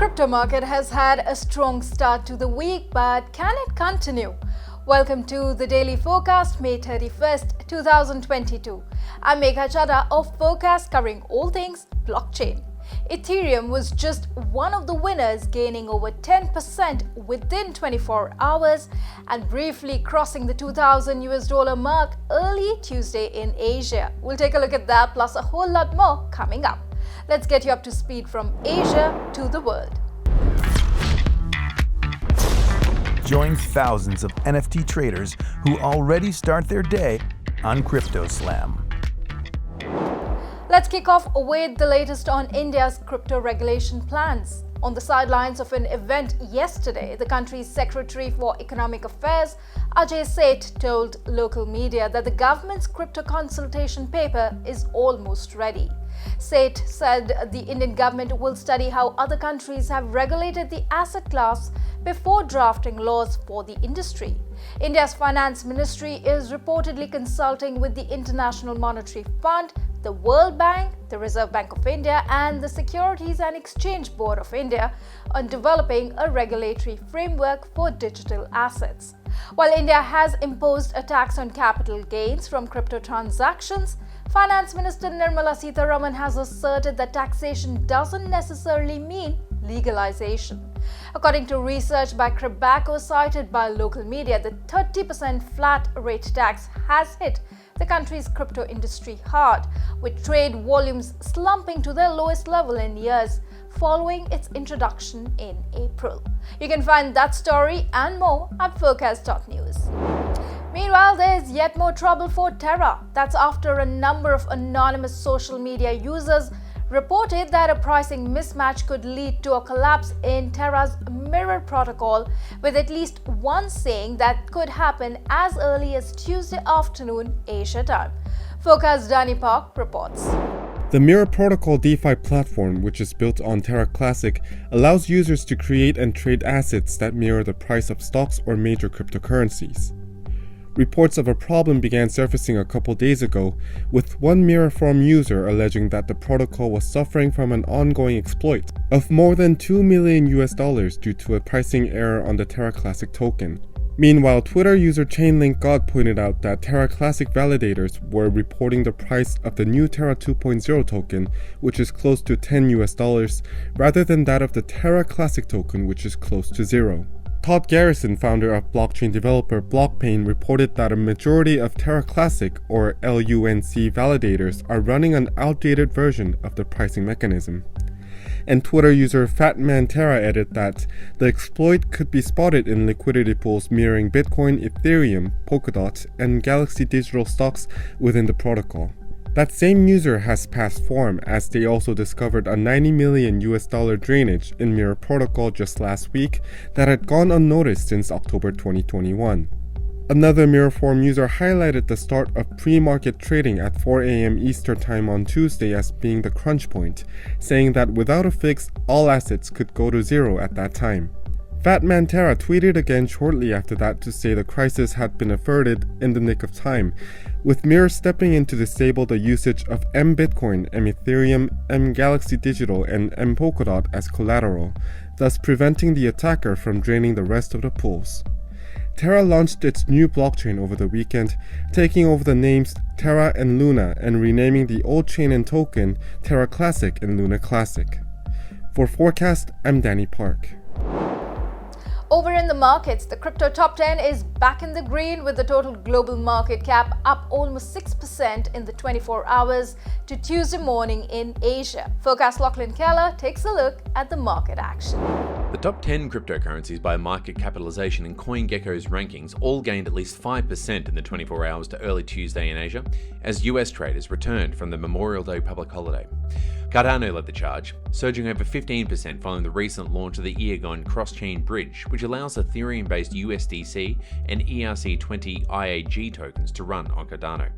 crypto market has had a strong start to the week, but can it continue? Welcome to the Daily Forkast May 31st, 2022. I'm Megha Chaddah of Forkast, covering all things blockchain. Ethereum was just one of the winners, gaining over 10% within 24 hours and briefly crossing the $2,000 mark early Tuesday in Asia. We'll take a look at that plus a whole lot more coming up. Let's get you up to speed from Asia to the world. Join thousands of NFT traders who already start their day on CryptoSlam. Let's kick off with the latest on India's crypto regulation plans. On the sidelines of an event yesterday, the country's Secretary for Economic Affairs, Ajay Seth, told local media that the government's crypto consultation paper is almost ready. Seth said the Indian government will study how other countries have regulated the asset class before drafting laws for the industry. India's finance ministry is reportedly consulting with the International Monetary Fund, the World Bank, the Reserve Bank of India, and the Securities and Exchange Board of India on developing a regulatory framework for digital assets. While India has imposed a tax on capital gains from crypto transactions, Finance Minister Nirmala Sitharaman has asserted that taxation doesn't necessarily mean legalization. According to research by Cribaco cited by local media, the 30% flat rate tax has hit the country's crypto industry hard, with trade volumes slumping to their lowest level in years following its introduction in April. You can find that story and more at Forkast.News. Meanwhile, there's yet more trouble for Terra. That's after a number of anonymous social media users reported that a pricing mismatch could lead to a collapse in Terra's mirror protocol, with at least one saying that could happen as early as Tuesday afternoon Asia time. Forkast Danny Park reports. The Mirror Protocol DeFi platform, which is built on Terra Classic, allows users to create and trade assets that mirror the price of stocks or major cryptocurrencies. Reports of a problem began surfacing a couple days ago, with one Mirror Forum user alleging that the protocol was suffering from an ongoing exploit of more than $2 million due to a pricing error on the Terra Classic token. Meanwhile, Twitter user ChainLinkGod pointed out that Terra Classic validators were reporting the price of the new Terra 2.0 token, which is close to $10 rather than that of the Terra Classic token, which is close to $0. Todd Garrison, founder of blockchain developer Blockpain, reported that a majority of Terra Classic, or LUNC, validators are running an outdated version of the pricing mechanism. And Twitter user FatManTerra added that the exploit could be spotted in liquidity pools mirroring Bitcoin, Ethereum, Polkadot, and Galaxy Digital stocks within the protocol. That same user has passed form, as they also discovered a $90 million drainage in Mirror Protocol just last week that had gone unnoticed since October 2021. Another Mirror Forum user highlighted the start of pre-market trading at 4 a.m. Eastern Time on Tuesday as being the crunch point, saying that without a fix, all assets could go to zero at that time. FatManTerra tweeted again shortly after that to say the crisis had been averted in the nick of time, with Mirror stepping in to disable the usage of mBitcoin, mEthereum, mGalaxy Digital, and mPolkadot as collateral, thus preventing the attacker from draining the rest of the pools. Terra launched its new blockchain over the weekend, taking over the names Terra and Luna and renaming the old chain and token Terra Classic and Luna Classic. For Forkast, I'm Danny Park. Over in the markets, the crypto top 10 is back in the green, with the total global market cap up almost 6% in the 24 hours to Tuesday morning in Asia. Forkast Lachlan Keller takes a look at the market action. The top 10 cryptocurrencies by market capitalization in CoinGecko's rankings all gained at least 5% in the 24 hours to early Tuesday in Asia, as US traders returned from the Memorial Day public holiday. Cardano led the charge, surging over 15% following the recent launch of the Eargon cross-chain bridge, which allows Ethereum-based USDC and ERC20 IAG tokens to run on Cardano.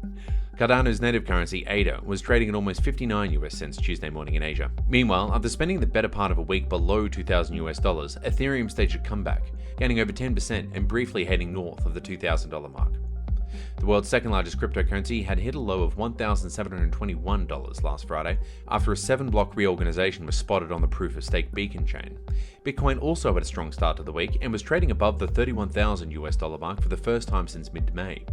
Cardano's native currency, ADA, was trading at almost 59 US cents Tuesday morning in Asia. Meanwhile, after spending the better part of a week below $2,000 Ethereum staged a comeback, gaining over 10% and briefly heading north of the $2,000 mark. The world's second largest cryptocurrency had hit a low of $1,721 last Friday after a 7-block reorganization was spotted on the proof-of-stake Beacon chain. Bitcoin also had a strong start to the week and was trading above the $31,000 mark for the first time since mid-May.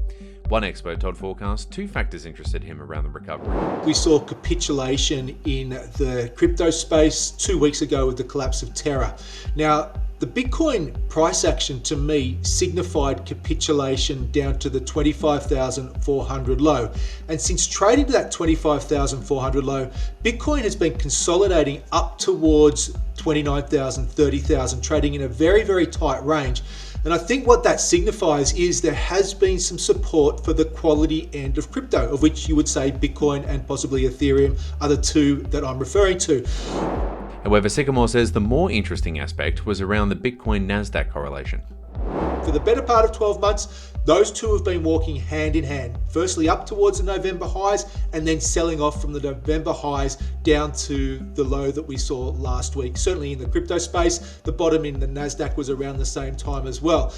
One expert told Forkast 2 factors interested him around the recovery. We saw capitulation in the crypto space 2 weeks ago with the collapse of Terra. Now, the Bitcoin price action to me signified capitulation down to the 25,400 low. And since trading to that 25,400 low, Bitcoin has been consolidating up towards 29,000, 30,000, trading in a very, very tight range. And I think what that signifies is there has been some support for the quality end of crypto, of which you would say Bitcoin and possibly Ethereum are the 2 that I'm referring to. However, Sycamore says the more interesting aspect was around the Bitcoin-Nasdaq correlation. For the better part of 12 months, those 2 have been walking hand in hand. Firstly up towards the November highs and then selling off from the November highs down to the low that we saw last week. Certainly in the crypto space, the bottom in the Nasdaq was around the same time as well.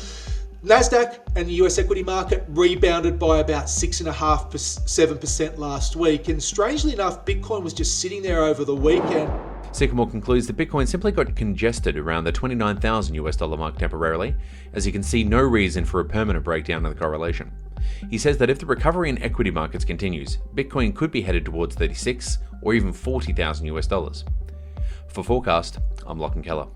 Nasdaq and the US equity market rebounded by about 6.5%, 7% last week. And strangely enough, Bitcoin was just sitting there over the weekend. Sycamore concludes that Bitcoin simply got congested around the $29,000 mark temporarily, as he can see no reason for a permanent breakdown in the correlation. He says that if the recovery in equity markets continues, Bitcoin could be headed towards $36,000 or even $40,000. For Forkast, I'm Lachlan Keller.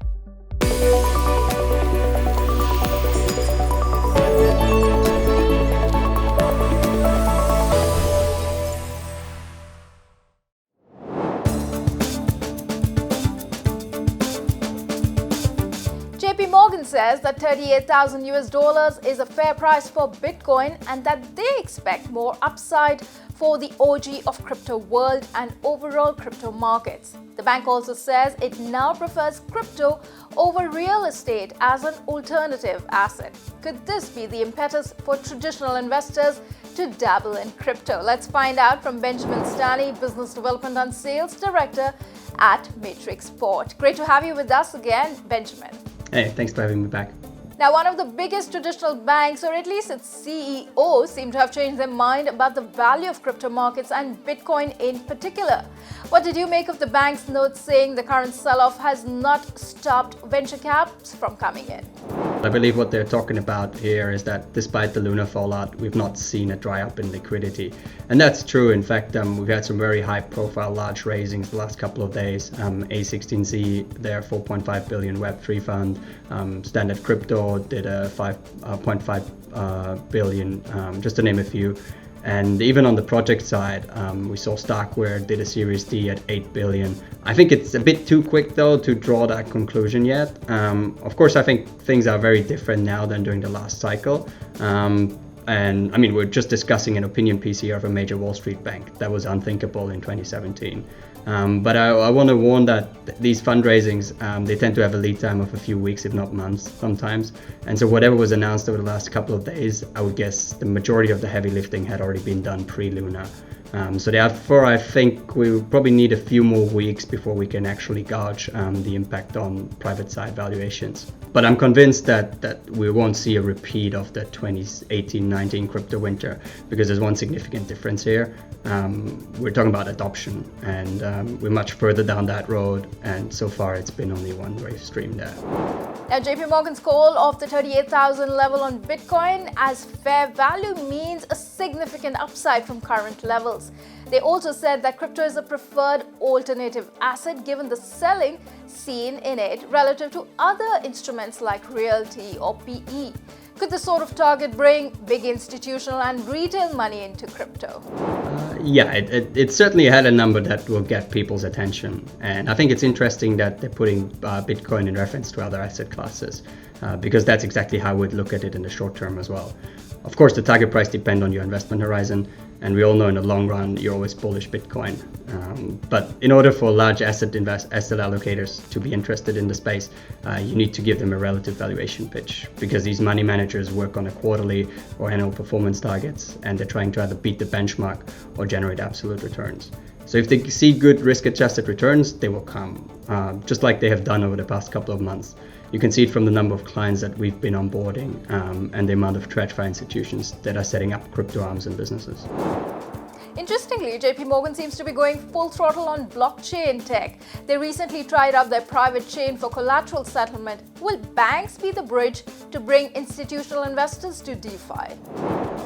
JP Morgan says that $38,000 is a fair price for Bitcoin and that they expect more upside for the OG of crypto world and overall crypto markets. The bank also says it now prefers crypto over real estate as an alternative asset. Could this be the impetus for traditional investors to dabble in crypto? Let's find out from Benjamin Stanley, Business Development and Sales Director at Matrix Port. Great to have you with us again, Benjamin. Hey, thanks for having me back. Now, one of the biggest traditional banks, or at least its CEO, seem to have changed their mind about the value of crypto markets and Bitcoin in particular. What did you make of the bank's note saying the current sell-off has not stopped venture caps from coming in? I believe what they're talking about here is that despite the Luna fallout, we've not seen a dry up in liquidity. And that's true. In fact, we've had some very high profile large raisings the last couple of days. A16Z, their 4.5 billion Web3 fund, Standard Crypto did a 5.5 billion, just to name a few. And even on the project side, we saw Starkware did a Series D at 8 billion. I think it's a bit too quick though to draw that conclusion yet. Of course, I think things are very different now than during the last cycle. And I mean, we're just discussing an opinion piece here of a major Wall Street bank. That was unthinkable in 2017. But I want to warn that these fundraisings, they tend to have a lead time of a few weeks, if not months sometimes. And so whatever was announced over the last couple of days, I would guess the majority of the heavy lifting had already been done pre-Luna. So therefore, I think we will probably need a few more weeks before we can actually gauge the impact on private side valuations. But I'm convinced that we won't see a repeat of the 2018-19 crypto winter, because there's one significant difference here. We're talking about adoption, and we're much further down that road, and so far it's been only one wave stream there. Now, JP Morgan's call of the 38,000 level on Bitcoin as fair value means a significant upside from current levels. They also said that crypto is a preferred alternative asset given the selling seen in it relative to other instruments like realty or PE. Could this sort of target bring big institutional and retail money into crypto? Yeah, it certainly had a number that will get people's attention. And I think it's interesting that they're putting Bitcoin in reference to other asset classes, because that's exactly how we'd look at it in the short term as well. Of course, the target price depends on your investment horizon, and we all know in the long run, you're always bullish Bitcoin. But in order for large asset allocators to be interested in the space, you need to give them a relative valuation pitch, because these money managers work on a quarterly or annual performance targets, and they're trying to either beat the benchmark or generate absolute returns. So if they see good risk-adjusted returns, they will come, just like they have done over the past couple of months. You can see it from the number of clients that we've been onboarding and the amount of TradFi institutions that are setting up crypto arms and businesses. Interestingly, JP Morgan seems to be going full throttle on blockchain tech. They recently tried out their private chain for collateral settlement. Will banks be the bridge to bring institutional investors to DeFi?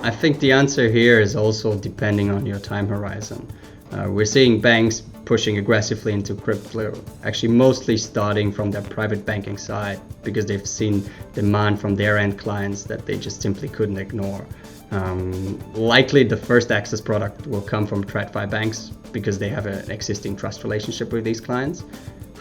I think the answer here is also depending on your time horizon. We're seeing banks pushing aggressively into crypto, actually mostly starting from their private banking side because they've seen demand from their end clients that they just simply couldn't ignore. Likely the first access product will come from TradFi banks because they have an existing trust relationship with these clients.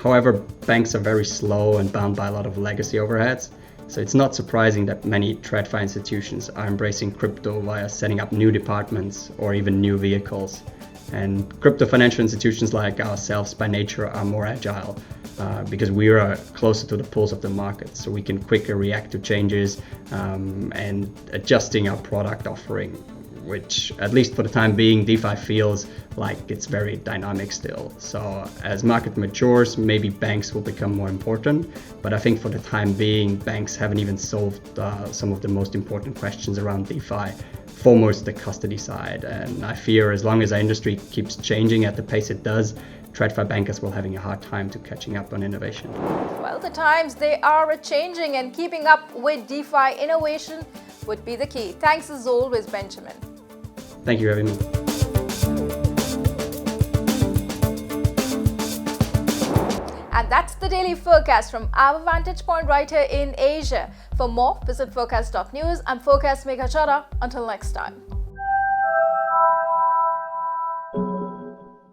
However, banks are very slow and bound by a lot of legacy overheads. So it's not surprising that many TradFi institutions are embracing crypto via setting up new departments or even new vehicles. And crypto financial institutions like ourselves by nature are more agile because we are closer to the pulse of the market. So we can quicker react to changes and adjusting our product offering, which at least for the time being, DeFi feels like it's very dynamic still. So as market matures, maybe banks will become more important. But I think for the time being, banks haven't even solved some of the most important questions around DeFi, foremost the custody side. And I fear as long as our industry keeps changing at the pace it does, TradFi bankers will having a hard time to catching up on innovation. Well, the times they are changing and keeping up with DeFi innovation would be the key. Thanks as always, Benjamin. Thank you for having me. And that's the Daily Forkast from our vantage point right here in Asia. For more, visit Forkast.News. I'm Forkast Megha Chaddah. Until next time.